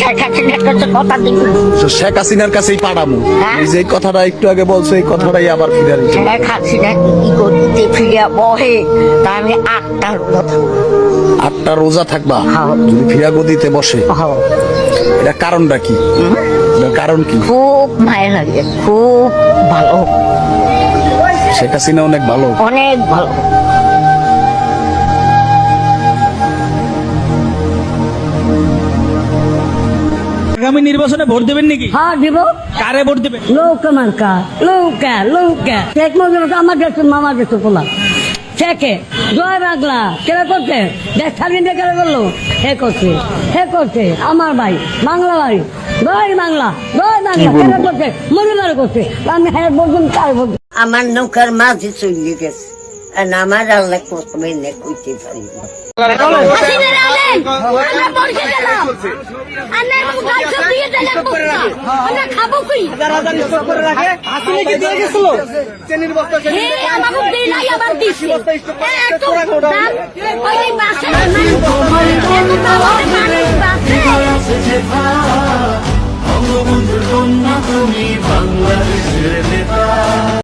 শেখ হাসিনার কাছে কথা দিন। তো শেখ হাসিনার কাছেই পাঠাবো। হ্যাঁ। এই যে কথাটা একটু আগে বলছো, এই কথাটাই আবার ফিরে আসছে। শেখ হাসিনা কি করতে ফিরিয়া বহে, তা আমি 8টা রোজা থাকবো। 8টা রোজা থাকবা হ্যাঁ। যদি ফিরা গদিতে বসে? হ্যাঁ। এটা কারণটা কি? এটার কারণ কি? খুব মায়া লাগে, খুব ভালো, শেখ হাসিনা অনেক ভালো। অনেক ভালো। আগামী নির্বাচনে ভোট দেবেন নাকি? হ্যাঁ দিব। কারে ভোট দেবেন? নৌকা মার্কা, নৌকা নৌকা। শেখ মুজিবুর আমার দেশের মামার দেশের পোলা। শেখে জয় বাংলা কেন করছে? দেশ স্বাধীন কেন করলো? হে করছে আমার ভাই বাংলা ভাই, জয় বাংলা জয় বাংলা কেন করছে? মরিবার করছে। আমি হ্যাঁ বলুন তাই বলছি। আমার নৌকার মাঝে চলে গেছে, আর আমার আল্লাহ কসমে নে কইতে পারি না। বঙ্গবন্ধুর কন্যা তুমি।